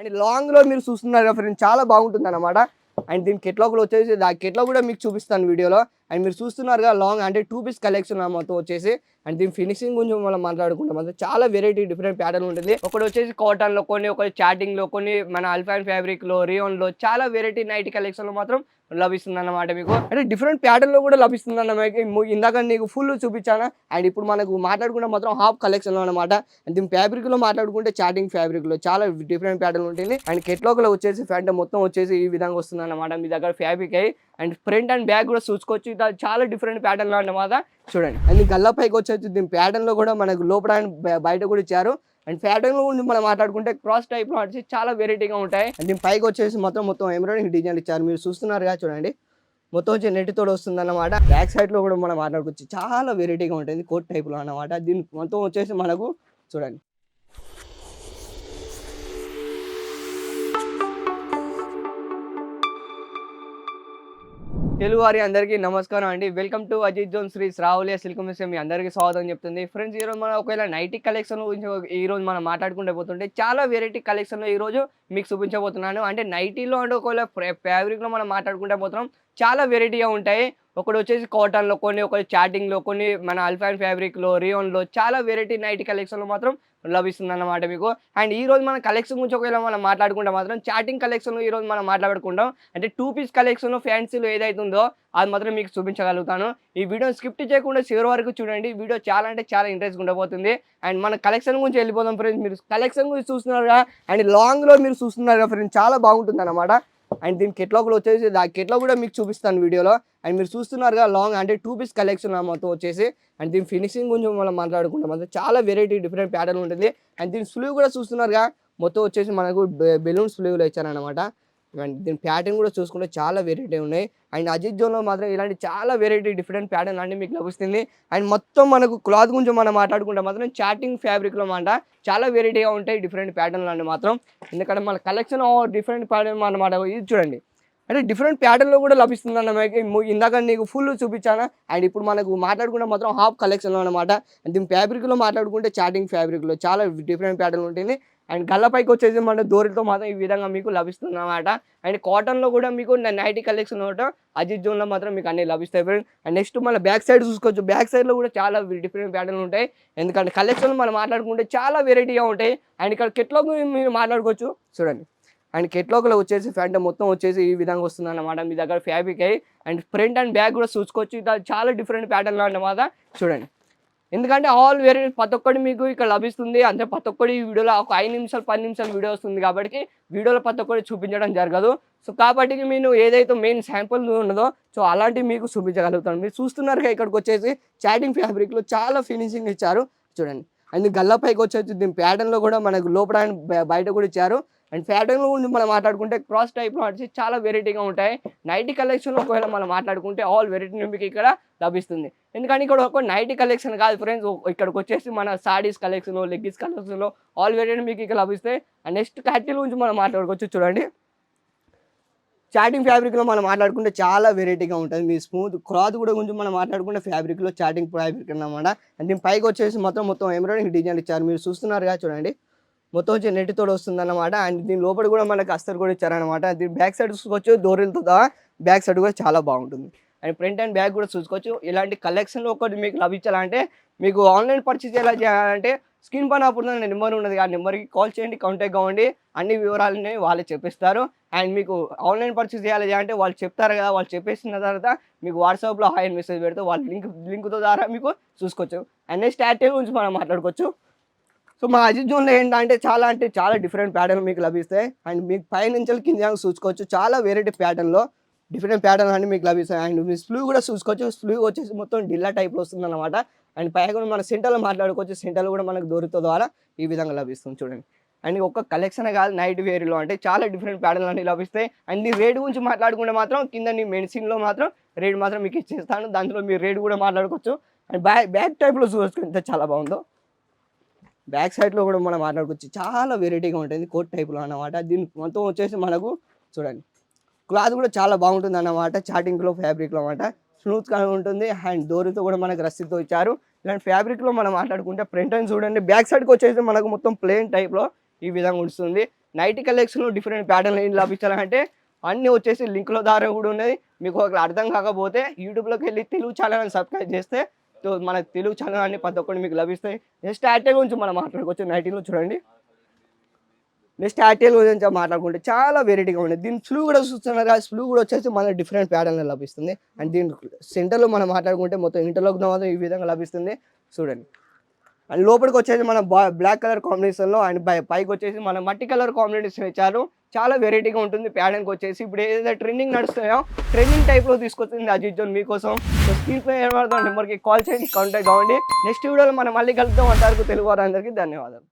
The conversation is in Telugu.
అండ్ లాంగ్లో మీరు చూస్తున్నారు కదా ఫ్రెండ్స్, చాలా బాగుంటుంది అనమాట. అండ్ దీని కెట్లాగ్లో వచ్చేసి కెట్లాగ్ కూడా మీకు చూపిస్తాను వీడియోలో. అండ్ మీరు చూస్తున్నారు కదా లాంగ్ అంటే 2 పీస్ కలెక్షన్ మొత్తం వచ్చేసి. అండ్ దీని ఫినిషింగ్ గురించి మనం మాట్లాడుకుంటాం అంటే చాలా వెరైటీ డిఫరెంట్ ప్యాటర్న్ ఉంటుంది. ఒకటి వచ్చేసి కాటన్లో, కొన్ని ఒకటి చాటింగ్లో, కొన్ని మన అల్ఫాన్ ఫ్యాబ్రిక్లో, రియోన్లో చాలా వెరైటీ నైట్ కలెక్షన్లో మాత్రం లభిస్తుంది అన్నమాట మీకు. అంటే డిఫరెంట్ ప్యాటర్న్ లో కూడా లభిస్తుంది అన్నమాట. ఇందాక నీకు ఫుల్ చూపించాను. అండ్ ఇప్పుడు మనకు మాట్లాడుకుంటే మాత్రం హాఫ్ కలెక్షన్ లో అనమాట. అండ్ దీని ఫ్యాబ్రిక్ లో మాట్లాడుకుంటే చాటింగ్ ఫ్యాబ్రిక్ లో చాలా డిఫరెంట్ ప్యాటర్న్ ఉంటుంది. అండ్ కెట్లాగ్ లో వచ్చేసి ఫ్యాంట్ మొత్తం వచ్చేసి ఈ విధంగా వస్తుంది అన్నమాట. మీ దగ్గర ఫ్యాబ్రిక్ అయ్యి అండ్ ఫ్రంట్ అండ్ బ్యాక్ కూడా చూసుకోవచ్చు. చాలా డిఫరెంట్ ప్యాటర్న్ లో అన్నమాట. చూడండి. అండ్ గల్లా పైకి వచ్చేసి దీని ప్యాటర్న్ లో కూడా మనకు లోపల అండ్ బయట కూడా ఇచ్చారు. అండ్ ప్యాటర్న్ లో మనం మాట్లాడుకుంటే క్రాస్ టైప్ లో వచ్చి చాలా వెరైటీగా ఉంటాయి. అండ్ దీని పైకి వచ్చేసి మొత్తం ఎంబ్రాయిడింగ్ డిజైన్ ఇచ్చారు. మీరు చూస్తున్నారుగా చూడండి. మొత్తం వచ్చి నెట్ తోడు వస్తుంది అన్నమాట. బ్యాక్ సైడ్ లో కూడా మనం మాట్లాడుకోవచ్చు. చాలా వెరైటీగా ఉంటుంది కోట్ టైప్ లో అన్నమాట. దీని మొత్తం వచ్చేసి మనకు చూడండి. తెలుగు వారి అందరికీ నమస్కారం అండి. Welcome to Ajith zone Sri Sravalia silk mission. మీ అందరికీ స్వాగతం చెప్తుంది. ఫ్రెండ్స్, ఈరోజు మనం ఒకవేళ నైటీ కలెక్షన్ గురించి ఈరోజు మనం మాట్లాడుకుంటే పోతుంటే చాలా వెరైటీ కలెక్షన్లో ఈరోజు మీకు చూపించబోతున్నాను. అంటే నైటీలో అంటే ఒకవేళ ఫ్యాబ్రిక్లో మనం మాట్లాడుకుంటే పోతున్నాం చాలా వెరైటీగా ఉంటాయి. ఒకటి వచ్చేసి కాటన్లో, ఒకటి చాటింగ్లో, కొన్ని మన అల్ఫాన్ ఫ్యాబ్రిక్లో, రియోన్లో చాలా వెరైటీ నైటీ కలెక్షన్లో మాత్రం లభిస్తుంది అన్నమాట మీకు. అండ్ ఈ రోజు మన కలెక్షన్ గురించి ఒకవేళ మనం మాట్లాడుకుంటే మాత్రం చాటింగ్ కలెక్షన్ ఈ రోజు మనం మాట్లాడుకుంటాం. అంటే 2 పీస్ కలెక్షన్ ఫ్యాన్సీలో ఏదైతే ఉందో అది మాత్రం మీకు చూపించగలుగుతాను. ఈ వీడియోని స్కిప్ చేయకుండా చివరి వరకు చూడండి. వీడియో చాలా అంటే చాలా ఇంట్రెస్ట్గా ఉండబోతుంది. అండ్ మన కలెక్షన్ గురించి వెళ్ళిపోదాం ఫ్రెండ్స్. మీరు కలెక్షన్ గురించి చూస్తున్నారుగా, అండ్ లాంగ్లో మీరు చూస్తున్నారు కదా ఫ్రెండ్స్, చాలా బాగుంటుంది అన్నమాట. అండ్ దీని కెట్లాగ్లో వచ్చేసి కెట్లాగ్ కూడా మీకు చూపిస్తాను వీడియోలో. అండ్ మీరు చూస్తున్నారుగా లాంగ్ అంటే 2 పీస్ కలెక్షన్ మొత్తం వచ్చేసి. అండ్ దీని ఫినిషింగ్ గురించి మనం మాట్లాడుకుంటాం అంటే చాలా వెరైటీ డిఫరెంట్ ప్యాటర్న్ ఉంటుంది. అండ్ దీని స్లీవ్ కూడా చూస్తున్నారుగా, మొత్తం వచ్చేసి మనకు బెలూన్ స్లీవ్లో ఇచ్చారనమాట. అండ్ దీని ప్యాటర్న్ కూడా చూసుకుంటే చాలా వెరైటీ ఉన్నాయి. అండ్ అజిత్ జోన్లో మాత్రం ఇలాంటి చాలా వెరైటీ డిఫరెంట్ ప్యాటర్న్ అన్ని మీకు లభిస్తుంది. అండ్ మొత్తం మనకు క్లాత్ గురించి మనం మాట్లాడుకుంటే మాత్రం చాటింగ్ ఫ్యాబ్రిక్లో మాట చాలా వెరైటీగా ఉంటాయి డిఫరెంట్ ప్యాటర్న్లు అన్ని మాత్రం. ఎందుకంటే మన కలెక్షన్ డిఫరెంట్ ప్యాటర్న్ అన్నమాట. ఇది చూడండి. అంటే డిఫరెంట్ ప్యాటర్న్లో కూడా లభిస్తుంది అన్నమాట. ఇందాక నీకు ఫుల్ చూపించాను. అండ్ ఇప్పుడు మనకు మాట్లాడుకుంటే మాత్రం హాఫ్ కలెక్షన్లో అనమాట. అండ్ దీని ఫ్యాబ్రిక్లో మాట్లాడుకుంటే చాటింగ్ ఫ్యాబ్రిక్లో చాలా డిఫరెంట్ ప్యాటర్న్ ఉంటుంది. అండ్ గల్లపైకి వచ్చేసి మన డోరీతో మాత్రం ఈ విధంగా మీకు లభిస్తుంది అన్నమాట. అండ్ కాటన్లో కూడా మీకు నైటీ కలెక్షన్ ఒకటి అజిత్ జోన్లో మాత్రం మీకు అన్ని లభిస్తాయి ఫ్రెండ్స్. అండ్ నెక్స్ట్ మన బ్యాక్ సైడ్ చూసుకోవచ్చు. బ్యాక్ సైడ్లో కూడా చాలా డిఫరెంట్ ప్యాటర్న్లు ఉంటాయి. ఎందుకంటే కలెక్షన్ మనం మాట్లాడుకుంటే చాలా వెరైటీగా ఉంటాయి. అండ్ ఇక్కడ కెట్లాగ్ మీరు మాట్లాడుకోవచ్చు. చూడండి. అండ్ కెట్లాగ్లో వచ్చేసి ఫ్యాంట్ మొత్తం వచ్చేసి ఈ విధంగా వస్తుంది అన్నమాట. మీ దగ్గర ఫ్యాబ్రిక్ అయ్యి అండ్ ఫ్రంట్ అండ్ బ్యాక్ కూడా చూసుకోవచ్చు. చాలా డిఫరెంట్ ప్యాటర్న్లో అన్నమాట. చూడండి. ఎందుకంటే ఆల్ వెరైటీ ప్రతి ఒక్కటి మీకు ఇక్కడ లభిస్తుంది. అంటే ప్రతి ఒక్కటి ఈ వీడియోలో ఒక 5 నిమిషాలు 10 నిమిషాలు వీడియో వస్తుంది కాబట్టి వీడియోలో ప్రతి ఒక్కటి చూపించడం జరగదు. సో కాబట్టి నేను ఏదైతే మెయిన్ శాంపుల్ ఉన్నదో సో అలాంటివి మీకు చూపించగలుగుతాను. మీరు చూస్తున్నారుగా, ఇక్కడికి వచ్చేసి చాటింగ్ ఫ్యాబ్రిక్లో చాలా ఫినిషింగ్ ఇచ్చారు. చూడండి. అండ్ గల్లపైకి వచ్చేసి దీని ప్యాటర్న్లో కూడా మనకు లోపల అండ్ బయట కూడా ఇచ్చారు. అండ్ ప్యాటర్న్లో ఉండి మనం మాట్లాడుకుంటే క్రాస్ టైప్లో వచ్చి చాలా వెరైటీగా ఉంటాయి. నైటీ కలెక్షన్లో ఒకవేళ మనం మాట్లాడుకుంటే ఆల్ వెరైటీ మీకు ఇక్కడ లభిస్తుంది. ఎందుకంటే ఇక్కడ ఒక నైటీ కలెక్షన్ కాదు ఫ్రెండ్స్, ఇక్కడికి వచ్చేసి మన సారీస్ కలెక్షన్, లెగ్గిన్స్ కలెక్షన్లో ఆల్ వెరైటీ మీకు ఇక్కడ లభిస్తాయి. అండ్ నెక్స్ట్ క్యాటిల్ గురించి మనం మాట్లాడుకోవచ్చు. చూడండి. చాటింగ్ ఫ్యాబ్రిక్లో మనం మాట్లాడుకుంటే చాలా వెరైటీగా ఉంటుంది. మీ స్మూత్ క్లాత్ కూడా గురించి మనం మాట్లాడుకుంటే ఫ్యాబ్రిక్లో చాటింగ్ ఫ్యాబ్రిక్ అన్నమాట. అండ్ దీని పైకి వచ్చేసి మొత్తం ఎంబ్రాయిడింగ్ డిజైన్ ఇచ్చారు. మీరు చూస్తున్నారుగా చూడండి. మొత్తం వచ్చి నెట్ తోడు వస్తుంది అన్నమాట. అండ్ దీని లోపల కూడా మనకు అస్తర్ కూడా ఇచ్చారనమాట. దీని బ్యాక్ సైడ్ చూసుకోవచ్చు. డోరీలతో బ్యాక్ సైడ్ కూడా చాలా బాగుంటుంది. అండ్ ఫ్రంట్ అండ్ బ్యాక్ కూడా చూసుకోవచ్చు. ఇలాంటి కలెక్షన్లో ఒకటి మీకు లభించాలంటే మీకు ఆన్లైన్ పర్చేజ్ ఎలా చేయాలంటే స్క్రీన్ పైన అప్పుడు నెంబర్ ఉన్నది. ఆ నెంబర్కి కాల్ చేయండి, కాంటాక్ట్ కావండి. అన్ని వివరాలని వాళ్ళే చెప్పిస్తారు. అండ్ మీకు ఆన్లైన్ పర్చేజ్ చేయాలి అంటే వాళ్ళు చెప్తారు కదా, వాళ్ళు చెప్పేసిన తర్వాత మీకు వాట్సాప్లో హాయ్ అని మెసేజ్ పెడితే వాళ్ళు లింక్తో ద్వారా మీకు చూసుకోవచ్చు. అండ్ నెక్స్ట్ యాక్టివ్ గురించి మనం మాట్లాడుకోవచ్చు. సో మా అజిత్ జోన్లో ఏంటంటే చాలా డిఫరెంట్ ప్యాటర్న్ మీకు లభిస్తాయి. అండ్ మీకు పైనుంచి కింద చూసుకోవచ్చు. చాలా వెరైటీ ప్యాటర్న్లో డిఫరెంట్ ప్యాటర్న్ అన్ని మీకు లభిస్తాయి. అండ్ మీ స్లీవ్ కూడా చూసుకోవచ్చు. స్లీవ్ వచ్చేసి మొత్తం డిల్లా టైప్లో వస్తుంది అనమాట. అండ్ పైగా కూడా మన సెంటర్లో మాట్లాడుకోవచ్చు. సెంటర్లో కూడా మనకు దొరుకుతో ద్వారా ఈ విధంగా లభిస్తుంది. చూడండి. అండ్ ఒక్క కలెక్షన్ కాదు, నైట్ వేర్లో అంటే చాలా డిఫరెంట్ ప్యాటర్న్లు అన్ని లభిస్తాయి. అండ్ ఈ రేట్ గురించి మాట్లాడుకుంటే మాత్రం కింద నీ మెడిసిన్లో మాత్రం రేట్ మాత్రం మీకు ఇచ్చేస్తాను. దాంట్లో మీరు రేట్ కూడా మాట్లాడుకోవచ్చు. అండ్ బ్యాక్ టైప్లో చూసుకోవచ్చు ఎంత చాలా బాగుందో. బ్యాక్ సైడ్లో కూడా మనం మాట్లాడుకోవచ్చు. చాలా వెరైటీగా ఉంటుంది కోట్ టైప్లో అన్నమాట. దీని మొత్తం వచ్చేసి మనకు చూడండి. క్లాత్ కూడా చాలా బాగుంటుంది అన్నమాట. చాటింగ్లో ఫ్యాబ్రిక్లో అన్నమాట. స్మూత్గా ఉంటుంది. అండ్ డోరీతో కూడా మనకు రస్సీతో ఇచ్చారు. ఇలాంటి ఫ్యాబ్రిక్లో మనం మాట్లాడుకుంటే ఫ్రంట్ అండ్ చూడండి. బ్యాక్ సైడ్కి వచ్చేసి మనకు మొత్తం ప్లెయిన్ టైప్లో ఈ విధంగా ఉంటుంది. నైటీ కలెక్షన్‌లో డిఫరెంట్ ప్యాటర్న్‌లు ఏం లభించాలంటే అన్నీ వచ్చేసి లింక్‌ల ద్వారా కూడా ఉన్నది. మీకు ఒకవేళ అర్థం కాకపోతే యూట్యూబ్‌లోకెళ్ళి తెలుగు ఛానెల్ అని సబ్స్క్రైబ్ చేస్తే మన తెలుగు ఛానెల్ అన్ని ప్రతి ఒక్కటి మీకు లభిస్తాయి. నెక్స్ట్ యార్టెల్ గురించి మనం మాట్లాడుకోవచ్చు. నైటీలో చూడండి. నెక్స్ట్ యార్టెల్ గురించి మాట్లాడుకుంటే చాలా వెరైటీగా ఉండేది. దీని స్లీవ్ కూడా చూస్తున్నారు కదా! స్లీవ్ కూడా వచ్చేసి మన డిఫరెంట్ ప్యాటర్న్‌లో లభిస్తుంది. అండ్ దీని సెంటర్‌లో మనం మాట్లాడుకుంటే మొత్తం ఇంటర్‌లాక్ మాత్రం ఈ విధంగా లభిస్తుంది. చూడండి. అండ్ లోపలికొచ్చేసి మన బ్లాక్ కలర్ కాంబినేషన్‌లో అండ్ పైకొచ్చేసి మన మట్టి కలర్ కాంబినేషన్ ఇచ్చారు. చాలా వెరైటీగా ఉంటుంది ప్యాటర్న్‌కొచ్చేసి. ఇప్పుడు ఏదైతే ట్రెండింగ్ నడుస్తాయో, ట్రెండింగ్ టైప్‌లో తీసుకొచ్చింది అజిత్ జోన్ మీకోసం. సో స్క్రీన్ పై కనబడుతున్న నెంబర్‌కి కాల్ చేయండి, కాంటాక్ట్ అవ్వండి. నెక్స్ట్ వీడియోలో మనం మళ్ళీ కలుద్దాం. అంతవరకు తెలుగు వారందరికీ ధన్యవాదాలు.